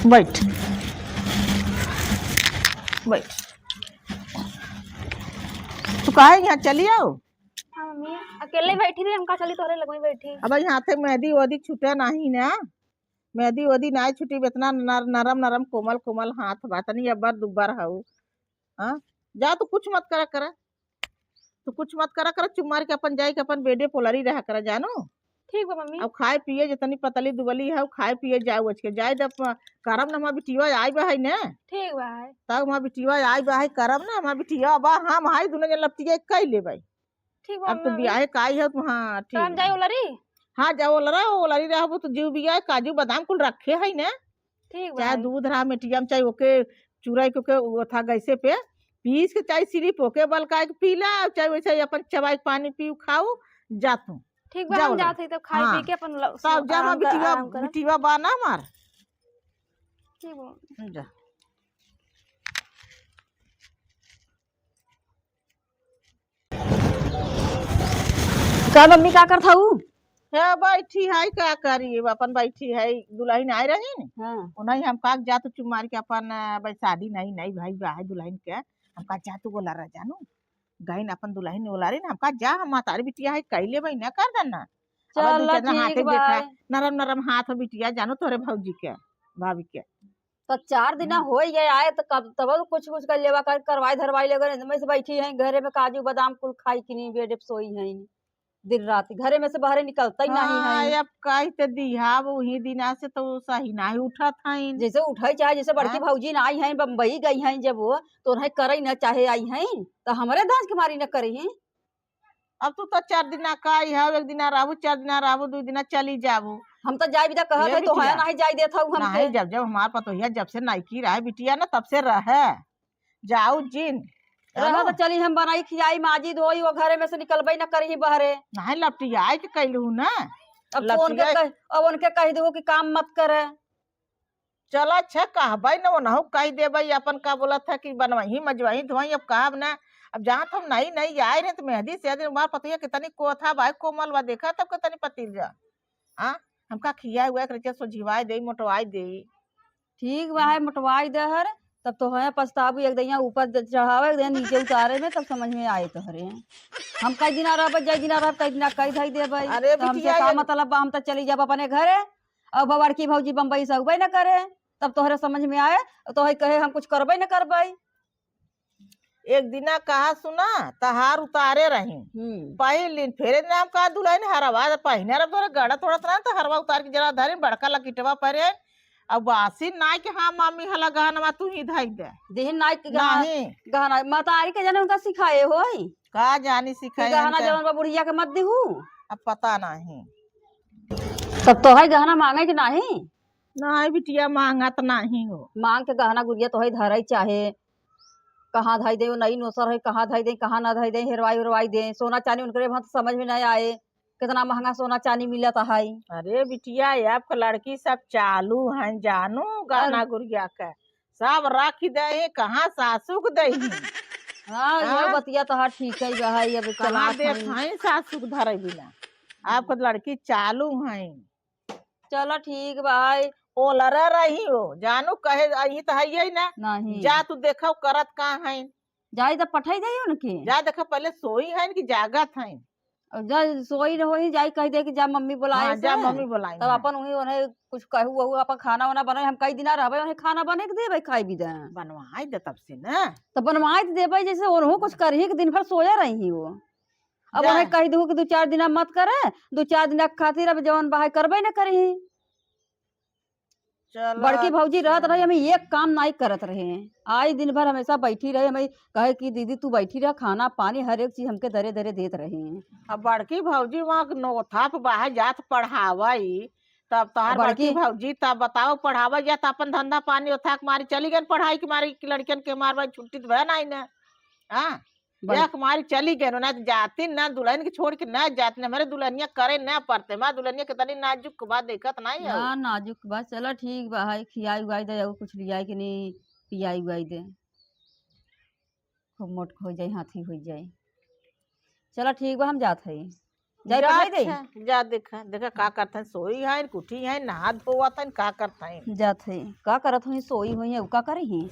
बैठ बैठ। तू काहे यहाँ चली आओ? हाँ मम्मी अकेले बैठी रही, हम का चली तोहरे लगमे बैठी। अब यहाँ थे मेहंदी वदी छूटे नहीं ना, मेहंदी वदी ना छुटी, इतना नरम नरम कोमल कोमल हाथ बात नहीं अब्बर दुब्बर हऊ। हाँ जा, तू कुछ मत करा कर, तू कुछ मत करा कर, चुप मार के अपन जाए के अपन बेडे पोलरी रहा कर जानो। ठीक बा मम्मी। अब खाए पिए जितनी पतली दुबली है खाए पिए जाओ के जाए जब करम ना हमार बिटिया आई बा है ना, ठीक बा है। तब हमार बिटिया आई बा है करम ना हमार बिटिया बा हम हाई दुनो जन लपटिया कई ले भाई। ठीक बा अब तो मम्मी। ब्याह का आई है तो हाँ तो हम ठीक जाए बा। उलरी। हाँ जाओ लरा ओलरी रहा वो तो जीव बिया काजू बादाम कुल रखे है ना, ठीक बा चाहे है। दूध रहा मिट्टिया में चाहे ओके चूरा के वो था गैसे पे पीस के चाहे सिरिप ओके बलका के पीला, चाहे वैसे अपन चबाई पानी पी खाओ जातू। ठीक बा, जाओ हम लरा जाते तो खाई हाँ पी के अपन तब जा हमार बिटिया आराम करब। बिटिया बा ना हमार। ठीक बा। जा का मम्मी का करत हऊ? है बैठी है क्या करी अपन बैठी है दुल्हन आए रही न हाँ उन्हें हम का जा तो चुप मार के अपन भाई शादी नहीं नहीं भाई बा दुल्हन के हम का जा तू बोला रहा जानू गहन अपन दुल्हन बोला रही हम का जा हम मातारी बिटिया है कैले भाई न कर देना। अब दू चल चार दिन ठीक हाथे बा। देखा नरम नरम हाथ बिटिया जानो तोरे भौजी के भाभी के। तो 4 दिन हो ही गए आए तो कब तब तो कुछ कुछ कर लेवा कर करवाई धरवाई ले गए मैं से बैठी है घरे में काजू बादाम कुल खाई कि नहीं बेड पे सोई है दिन रात घरे में से बाहर निकलता ही नहीं हाँ है। अब कही तो दिहा वही दिना से तो सही नहीं उठा था जैसे उठाई चाहे जैसे बड़की भौजी ना आई है बम्बई गई है जब वो तो उन्हें करे न चाहे आई है तो हमारे दांत की मारी न करी है। अब तो 4 दिन का है एक दिन रहू 4 दिन रहू 2 दिन चली जाबू। हम तो जाए भी तो कहत ये है तो है बिटिया नहीं जाई देता हूँ हमके। नहीं जब जब हमारे पतोहिया जब से नाइकी रहा बिटिया ना तब से रहे जाऊ जिन रहा तो चली हम बनाई खियाई माजी धोई वो घरे में से निकलबई न करी बहरे। नहीं लपटिया के कैलू ना अब तो उनके अब उनके कह दो कि काम मत करे। चला अच्छा कहबई ना ओनहु कह देबई अपन का बोला था कि बनवाही मजवाही धोई अब कहब ना। अब जहाँ हम नहीं नहीं आए रहे तो मेहंदी से हमारे पतोहिया कितनी कोथा भाई कोमल बा देखा तब कितनी पतील जा हाँ हमका खिया हुआ के सो झिवाई दे मोटवाई दे। ठीक बा है मोटवाई दहर तब तो है पछताबू एक दैया ऊपर चढ़ावे एक दैया नीचे उतारे में तब समझ में आए तोहरे। हम कई दिन रह जय दिन रह कई दिन कई धई देबई अरे तो हमसे बिटिया का मतलब बा हम तो चली जाब अपने घरे। अब बड़की भौजी बम्बई से उबई न करे तब तोहरे समझ में आए तो कहे हम कुछ करबई न करबई। एक दिना कहा सुना तहार उतारे रही पहन दिन फेरे दिन हम कहा दुल्हन हरवा पहने रह तोरा गड़ा थोड़ा सा तो हरवा उतार के जरा धरे बड़का लकीटवा परे अब बासी नाई के हाँ मामी हला गहनवा तू ही धई दे दिन नाई नहीं गहना मतारी के जने उनका सिखाए होई का जानी सिखाए गहना जवन बा बुढ़िया के मत देहू। अब पता नहीं तब तो है गहना मांगे कि नहीं नहीं बिटिया मांगा तो नहीं हो मांग के गहना गुड़िया तो है धरई चाहे कहाँ धई दे नई नोसर है कहाँ धई दे कहाँ ना धई दे हेरवाई उरवाई दे सोना चांदी उनके वहाँ तो समझ में नहीं आए कितना महंगा सोना चांदी मिलता है। अरे बिटिया आपका लड़की सब चालू है जानू गाना गुड़िया का सब रख दे कहाँ सासू को दे हाँ ये बतिया तो हाँ ठीक है भाई अब कहाँ चला दे सासू को धरे बिना आपको लड़की चालू है। चलो ठीक भाई ओ लड़ा रही हो जानू कहे आई तो है ही ना नहीं जा तू देखो करत कहाँ है जाई तो पठाई दे उनके जा देखो पहले सोई है कि जागत है। जा सोई हो ही जाई कह दे कि जा मम्मी बुलाए हाँ, जा मम्मी बुलाई तब अपन वही उन्हें कुछ कहू वहू अपन खाना वाना बनाए हम कई दिन रहबे उन्हें खाना बने के देबे खाई भी दे बनवाई दे तब से ना तो बनवाए तो देबे जैसे उन्हों कुछ करही कि दिन भर सोया रही वो अब जा। उन्हें कह दू कि 2-4 दिन मत करे 2-4 दिन खातिर अब जवन बाहर करबे न करही। चलो बड़की भौजी रहत रही हमें एक काम नहीं करत रहे आज दिन भर हमेशा बैठी रहे हमें कहे कि दीदी तू बैठी रह खाना पानी हर एक चीज हमके दरे दरे देत रहे। अब बड़की भौजी वहाँ नौथा पे बाहर जात पढ़ावाई तब तहार बड़की भौजी तब बताओ पढ़ावा जा तो अपन धंधा पानी ओथा के मारी चली गई पढ़ाई की मारी लड़कियन के मार भाई छुट्टी तो है नहीं ना हाँ एक मारी चली गए ना जाती ना दुल्हन के छोड़ के ना जाती ना मेरे दुल्हनिया करे ना पड़ते माँ दुल्हनिया कितनी नाजुक बात देखत नहीं है ना नाजुक बा चलो ठीक बा है खियाई उगाई दे कुछ लियाई कि नहीं पियाई उगाई दे खूब मोट हो जाए हाथी हो जाए। चलो ठीक बा हम जात है। जाए जा पढ़ाई दे अच्छा, जा देखा देखा का करते हैं, सोई है कुठी है नहा धोवत है का करते हैं। जात है का करत हुई सोई हुई है का करी ही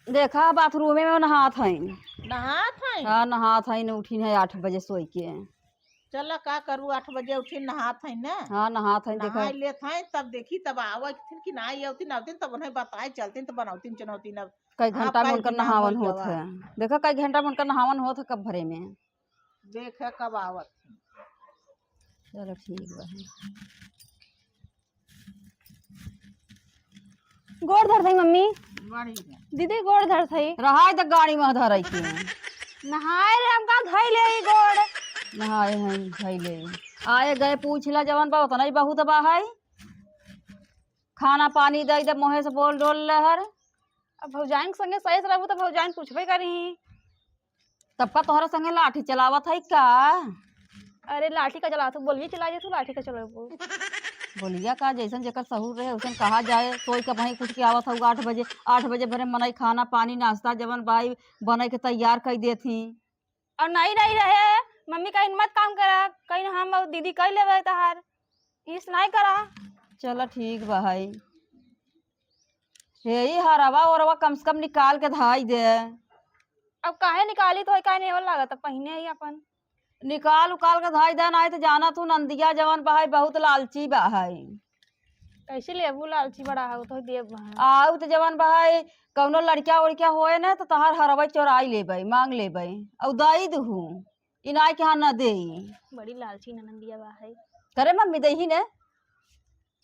देखा बाथरूम में नहात है नहात है। हाँ नहात है न उठी है 8 बजे सोई के चला का करूँ 8 बजे उठी नहात है ना। हाँ नहात है देखा नहा लेत है तब देखी तब आवत थी कि ना आवती तब उन्हें बताए चलती तो बनौती चनौती न। कई घंटा में उनका नहावन होत गवा है देखा कई घंटा में उनका नहावन होत है कब भरे में देख कब आवत थी। चलो ठीक बा गोड़ धर थई मम्मी बढ़िया दीदी गोड़ धर थई रहाय तो गाड़ी में धरई के नहाए रे हम का धई ले ई गोड़ नहाए हैं भाई ले आए गए पूछला जवन बा उतना ही बहुत बा है खाना पानी दे दे मोहे से बोल डोल लहर अब भौजाइन के संगे सही से रहबू तो भौजाइन पूछबे करी। तब का तोहरा संगे लाठी चलावत है का अरे लाठी का चला तू बोलिए चला जे तू लाठी का चलाबू बोलिया का जैसन जेकर सहूर रहे उसन कहा जाए सोई का वहीं कुछ के आवत होगा 8 बजे भरे मनई खाना पानी नाश्ता जवन भाई बने के तैयार कर देती और नहीं नहीं रहे मम्मी कहीं मत काम करा कहीं हम और दीदी कह लेवे तहार इस नहीं करा। चलो ठीक बा भाई यही हरवा ओरवा कम से कम निकाल के धाई दे अब काहे निकाली तो काहे नहीं लागत पहिने ही अपन निकाल उकाल के धाई दे नहीं तो जाना तू नंदिया जवन बहाई बहुत लालची बहाई कैसे लेबू लालची बड़ा हो तो देव आउ तो जवन बहाई कौनो लड़किया उड़किया होए ना तो तहार हरवा चोराई लेबै मांग लेबै और दई दहू इनाय के यहाँ न दे बड़ी लालची ननदिया बा है करे मम्मी दही ने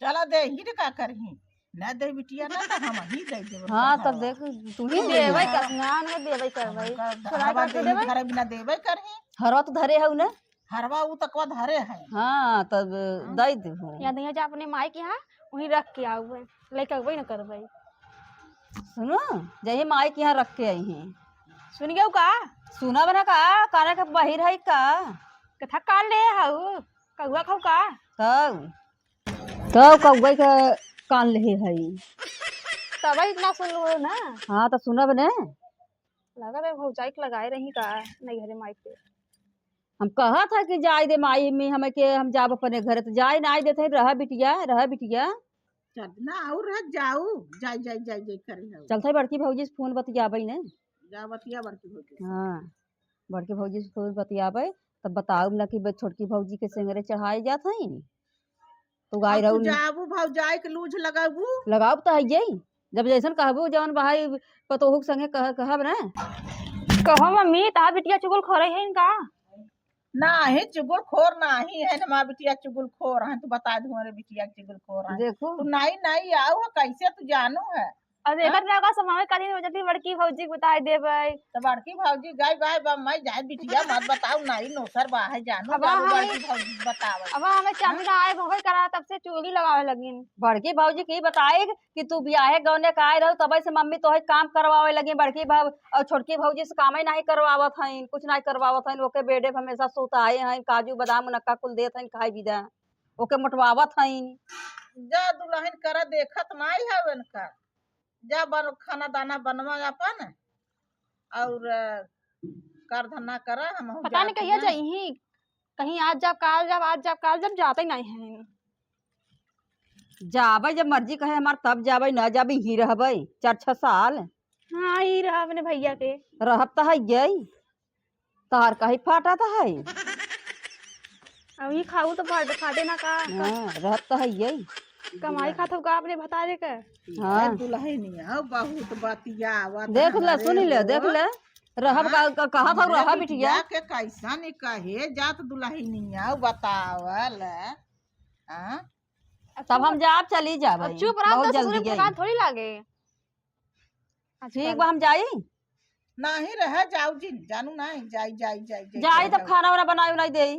चला दे ही रे का करही ना दे बिटिया ना तो हम ही दे देब। हाँ तब देख तू ही दे देबै कसना न देबै करबै हरवा दे धरे बिना देबे करही। हरवा तो धरे हऊ ना हरवा उ तकवा धरे है। हाँ तब दई दहू या दिया जा अपने माई के यहाँ वहीं रख के आऊ लेके अबे न करबै सुनो जही माई के यहाँ रख के आई हैं सुन गयो का सुना बना का काने का बहिर है का कथा काल ले हऊ कौआ खाऊ का तब कौआ के कान ले है तब इतना सुन लो ना। हाँ तो सुनब ने लगा तो भौजाई के लगाए रही का नहीं घरे माई के हम कहा था कि जाए दे माई में हमें के हम जाब अपने घर तो जाए ना देते रह बिटिया चल ना और रह जाऊ जाई जाई जाई जाई करे है। चलते बड़की भौजी से फोन बतियाबे ने जा बतिया बड़की होती। हाँ बड़की भौजी से फोन बतियाबे तब बताऊ ना कि छोटकी भौजी के सिंगरे चढ़ाए जात है तो गाय रहू जाबू भौजाई के लूझ लगाबू लगाओ तो है जब जैसन कहबू जवन भाई पतोहू के संगे कहब ना कहो मम्मी ता बिटिया चुगल खरे है इनका नाही चुगल खोर नाही है ना माँ बिटिया चुगल खोर है। तू बता दू हमारे बिटिया चुगल खोर है। देखो तू नहीं नहीं आओ कैसे तू जानू है। अब एकर लगा समय कदी हो जती बड़की भौजी के बताई देबै तो बड़की भौजी गाय गाय मैं जाए बिटिया मत बताऊ नहीं नौसर बा है जानू अब जाबू हमें- बड़की भौजी बताव। अब हमें चांदी आए भवे करा तब से चोली लगावे लगिन बड़की भौजी की बताए कि तू ब्याहे गौने का आए रहो तब से मम्मी तो काम करवावे लगी बड़की भाव और छोटकी भौजी से काम ही नहीं करवावत है कुछ नहीं करवावत है ओके बेडे पे हमेशा सुताए हैं काजू बादाम मुनक्का कुल देत हैं खाई बिदा ओके मोटवावत है जा दुल्हन कर देखत नहीं है उनका जा बन खाना दाना बनवा अपन और कर धन्ना कर हम पता नहीं कहिया जाई कहीं आज जब काल जब जाते नहीं है जाबे जब मर्जी कहे हमार तब जाबे न जाबे ही रहबे 4-6 साल हाँ ही रहा अपने भैया के रहब तो है तार कहीं फाटा तो है अब ही खाऊ तो फाटे ना का हाँ रहब तो है कमाई खातो का अपने बता दे कर हाँ दुल्हनिया बहुत बतिया देख ले सुन ले देख ले रहब कहा था रहा बिटिया के कैसा नहीं कहे जात दुल्हनिया बतावल तब हम जाब चली जाब अब चुप रहा बहुत तो जल्दी ससुर जाई थोड़ी लागे ठीक बा हम जाई नहीं रह जाऊ जी जानू नहीं जाई जाई जाई जाई तब खाना वाना बनाई उनाई देई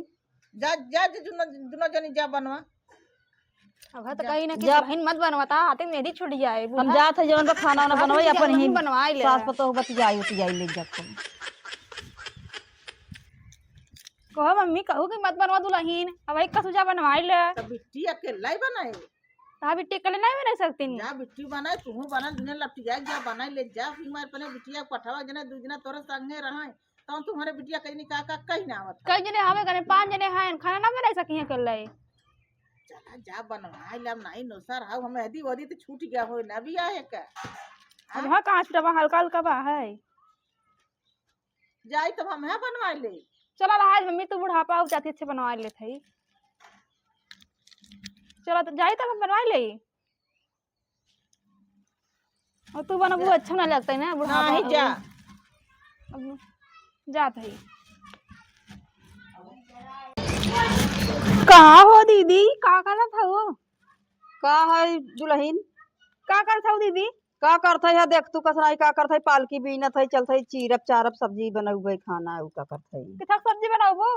जा जा दोनों जनी जा बनवा। अब तो कहीं ना कहीं बहन मत बनवाता आते मेरी छुट जाए हम जात है जवन खाना वाना बनवाई अपन ही बनवाई ले सास पतो बतियाई ले जब कहो मम्मी कहू कि मत बनवा दुल्हन अब एक का सुझा बनवाई ले तो बिट्टी अकेला ही बनाए ता बिट्टी कले नहीं बना सकती जा बिट्टी बनाए तू बना दुनिया लपटिया जा बनाई ले जा फिर मार पने बिटिया पठावा जना दू जना तोरे संगे रहा तो तुम्हारे बिटिया कहीं निका का कहीं ना आवत कई जने हमें करे 5 जने हैं खाना ना बना सकी है कल चला जा बनवा लम नहीं नो सर हाउ हमें हदी वदी तो छूट गया हो ना भी आए का अब हाँ कांच डबा हल्का हल्का बा है जाई तब हम बनवा ले चला आज मम्मी तू बुढ़ापा हो जाती अच्छे बनवा ले थई चलो तो जाई तक बनवा ले और तू बनबू अच्छा ना लगता है ना बुढ़ापा नहीं जा अब जात है कहाँ हो दीदी का करत हो का है दुल्हन का करत हो दीदी का करते है देख तू कसराई का करते पालकी बीनत है चलते चीरप चारप सब्जी बनौबे खाना उ का करते कितना सब्जी बनाबो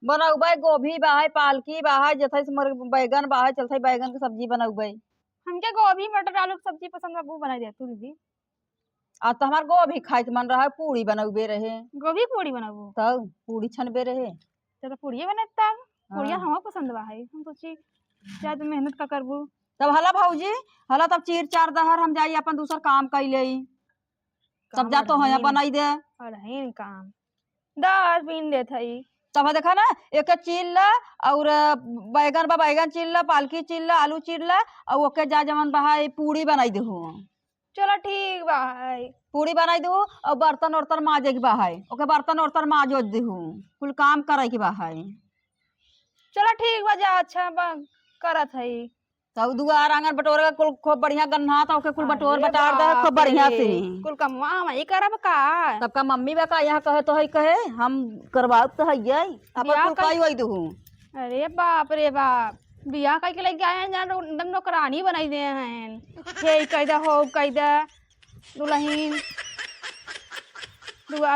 बनौबे गोभी बाहे पालकी बाहे जथे बैगन बाहे चलते बैगन के सब्जी बनौबे हमके गोभी मटर आलू की सब्जी पसंद है वो बना दे तू दीदी आज तो हमार गोभी खाए के मन रहा है पूरी बनौबे रहे गोभी पूरी बनाबो तब पूरी छनबे रहे चलो पूरी बने तब पूरिया हाँ। हमारा पसंद बा है हम सोची शायद मेहनत का करबू तब हला भौजी हला तब चीर चार दहर हम जाई अपन दूसर काम कर ले तब जा तो है बनाई दे और है काम दाल बीन दे थई तब देखा ना एक चीर ला और बैगन बा बैगन चीर ला पालकी चीर ला आलू चीर ला और ओके जा जमन बहा पूरी बनाई देहू चलो ठीक बा है पूरी बनाई देहू और बर्तन उर्तन माजे के बहा ओके बर्तन उर्तन माजो देहू कुल काम करे के बहा चलो ठीक बा जा अच्छा बा करत है तब दुआर आंगन बटोर का कुल खूब बढ़िया गन्ना था ओके कुल बटोर बटार दे खूब बढ़िया से कुल कमवा मैं करब का सबका मम्मी बा का यहाँ कहे तो है कहे हम करवाओ तो है अपन बियाह कुल काई होई देहू अरे बाप रे बाप बियाह करके लेके आए हैं जान एकदम नौकरानी बनाई दे हैं हे कैदा हो कैदा दुल्हन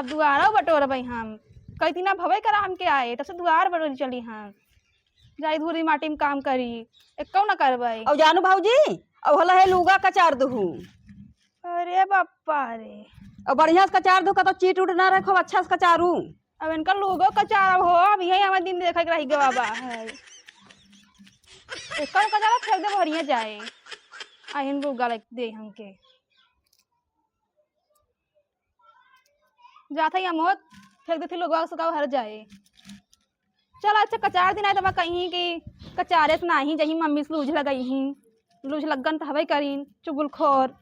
दुआरा बटोर भाई हम कहती ना भवे करा हम के आए तब से दुआर बटोरी चली हम जाई धूरी माटी में काम करी एक कौ ना करवाई और जानू भाऊजी और हला है लुगा कचार दहू अरे बापा रे और बढ़िया से कचार दू का तो चीट उट ना रखो अच्छा से कचारू अब इनका लोगो कचार हो अब यही हमारे दिन देखे के रही गवा है एक कचारा फेंक दे भरिया जाए आइन लुगा लग दे हमके जाता ही हम फेंक देती लोग सका हर जाए चल अच्छा कचार दिन आए तो कहीं कि कचारे से नहीं जही मम्मी से लूझ लगई ही लूझ लगन तो हवे करीन चुगुलखोर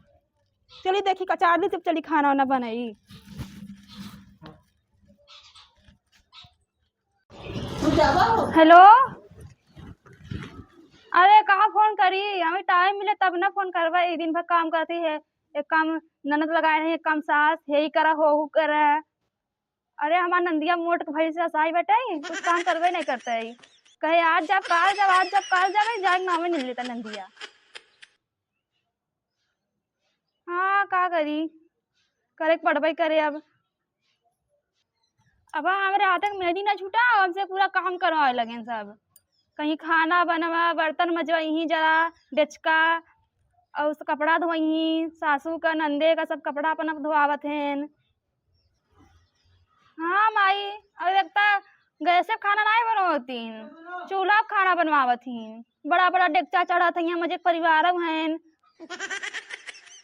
चली देखी कचार दी तब चली खाना वाना बनाई हेलो अरे कहाँ फोन करी हमें टाइम मिले तब ना फोन करवा एक दिन भर काम करती है एक काम ननद लगाए रहे एक काम सास यही करा हो करा अरे हमारा नंदिया मोट के भाई से असाई बैठे कुछ काम करवे नहीं करते है कहे आज जब काल जब आज जब काल जब जाग नामे नहीं लेता नंदिया हाँ का करी करे पढ़ाई करे अब हमारे हाथ तक मेहंदी ना छूटा हमसे पूरा काम करवाए लगे सब कहीं खाना बनवा बर्तन मजवाई जरा डेचका और उस कपड़ा धोई सासू का नंदे का सब कपड़ा अपन धोआवत हैं हाँ माई अब लगता गैस से खाना नहीं बनवाती चूल्हा खाना बनवावत ही बड़ा बड़ा डेगचा चढ़ा था यहाँ मुझे परिवार हैं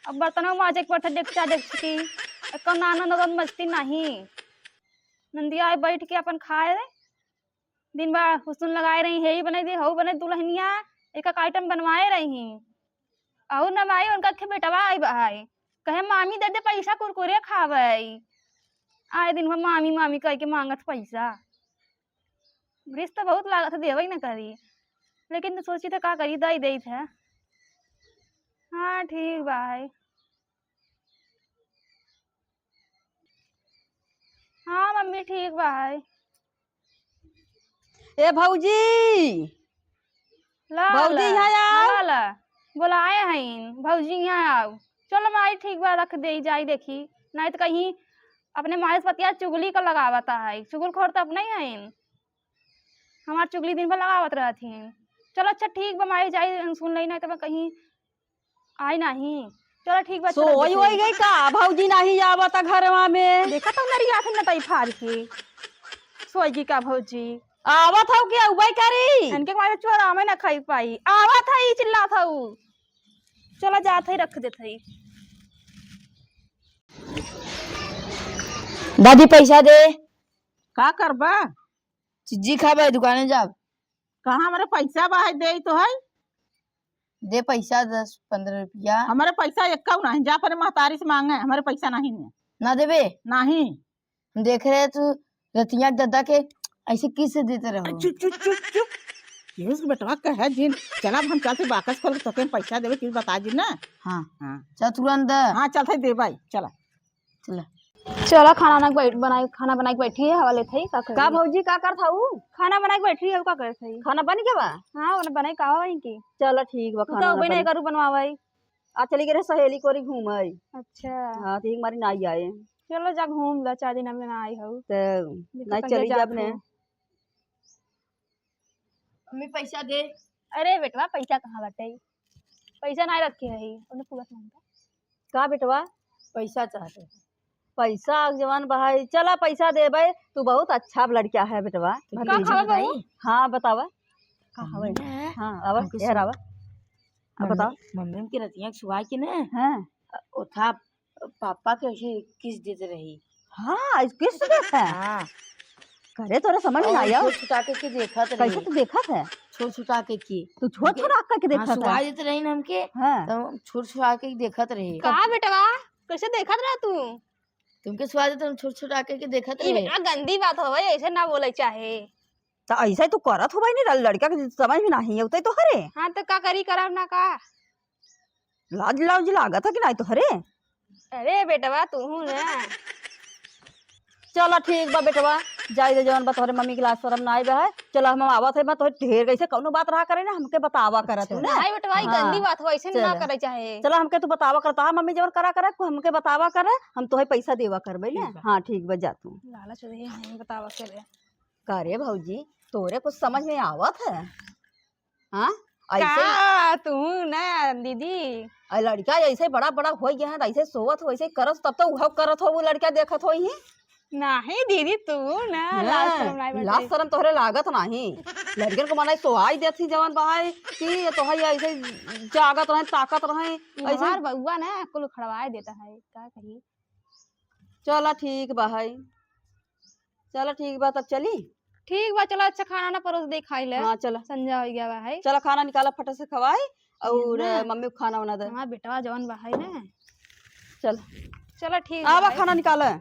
अब बर्तनों माजे पड़ता डेगचा डेगची कम नाना मस्ती नहीं नंदिया बैठ के अपन खाए रहे दिन भर हुसन लगाए रही है बने दे हो बने दुल्हनिया एक आइटम बनवाए रही और नवाई उनका खे बेटवा आई बहाई कहे मामी दे दे पैसा कुरकुरे खावे आए दिन भर मामी मामी कह के मांगत पैसा रिश्ता बहुत लागत देवे न करी लेकिन तो सोची थे का करी दई दई थे हाँ ठीक भाई हाँ मम्मी ठीक भाई ए भौजी ला भौजी यहाँ आओ ला बुलाए हैं भौजी यहाँ आओ चलो माई ठीक बा रख दे जाई देखी नहीं तो कहीं अपने माइस पतिया चुगली का लगावता है चुगल खोर तो अपने ही है हमार चुगली दिन भर लगावत रहती चलो अच्छा ठीक बा माई जाई सुन ली नहीं तो कहीं आई नहीं चलो ठीक बा सोई होई गई का भौजी नहीं आवता घरवा में देखा तो नरी आथे न तई फाड़ के सोई की का भौजी आवत हूँ क्या उबाई करी इनके मारे चोरा में ना खाई पाई आवा था ही चिल्ला था ऊ चला जात है रख देत है दादी पैसा दे का करबा? चिज्जी खाबे दुकाने जाब कहाँ हमारे पैसा बाहर दे तो है? दे पैसा 10-15 रुपया हमारे पैसा एक नहीं, जा पर महतारी से मांगे, हमारे पैसा नहीं है। ना देबे नहीं। हम देख रहे तू रतिया दादा के ऐसे किस देते रहो। चुप चुप चुप चुप, ये बेटवा कहे जिन चला हम चलते बाकस खोल के तोके पैसा देवे कि बता जी ना। हाँ हाँ चल तुरंत दे। हाँ चलते दे भाई चला चला चला खाना बना के बैठी है हवा लेत है का कर का भौजी का कर था खाना बना के बैठी है का करत है खाना बन के बा हां ओने बनाई का होई की चलो ठीक बा तू खाना तो बने बनी। करू बनवाई आ चली गए सहेली कोरी घूमई अच्छा हाँ ठीक मारी नाई आए चलो जा घूम ला 4 दिन में ना आई हूं ते नहीं चली जब ने मम्मी पैसा दे। अरे बेटवा पैसा कहाँ बाटे पैसा नहीं रखे है ओने पूरा मांगता का बेटवा पैसा चाहते पैसा जवान भाई चला पैसा दे भाई तू बहुत अच्छा लड़का है बेटवा का खावा बहू हाँ बतावा का हवे हाँ आवा हमके यार आवा अब बताओ मम्मी के रतिया सुहा के ना हाँ ओ था पापा के ऐसे किस देते रही। हाँ किस देख है हाँ करे तोरा समझ में आया छोट छुटा के देखा तो कैसे तू देखा है छोट छुटा के की तू छोट छोट आका के देखा सुहा था देते रही ना हमके हाँ तो छोट छुटा के देखत रही। का बेटवा कैसे देखत रहा तू तुमके सुहा देते हम छोट छुटा के देखत ई रही। बेटा गंदी बात होवे ऐसे ना बोले चाहे तो ऐसा ही तू करत हो भाई नहीं लड़का के समझ में नहीं है तो हरे हां तो का करी करब ना का लाज लाज लागत है कि नहीं तो हरे अरे बेटवा तू हूं ना चलो ठीक बा बेटवा जाई दे जवन बा तोहरे मम्मी के लाज शरम ना आई बा है चलो हम आवत है मैं तो ढेर कैसे कौनो बात रहा करे ना हमके बतावा करत ना नहीं बेटवा ई हाँ। गंदी बात हो ऐसे ना चल। करे चाहे चलो हमके तू बतावा करता है मम्मी जवन करा करे हमके बतावा करे हम तोहे पैसा देवा करबे ना हाँ ठीक बा जा तू लालच दे हम बतावा करे करे भौजी तोरे कुछ समझ में आवत है हाँ ऐसे का तू ना दीदी आ लड़का ऐसे बड़ा बड़ा हो गया है ऐसे सोवत हो ऐसे करत तब तो उहो करत हो वो लड़का देखत हो ही नहीं दीदी तू ना लाज शरम नहीं लाज बाटे शरम तोहरे लागत नहीं लड़कन को मनाई सोहाई देती जवन भाई कि तो है ऐसे जागत रहे ताकत रहे ऐसे हमार बउआ ना कुल खड़वाए देता है का कही चलो ठीक बा भाई चलो ठीक बा तब चली ठीक बा चलो अच्छा खाना ना परोस दे खाई ले हाँ चलो संजा हो गया बा है चलो खाना निकाला फटे से खवाई और ना। मम्मी को खाना बना दे हमार बेटवा जवन बा है ना चल चलो ठीक आवा बा खाना निकाले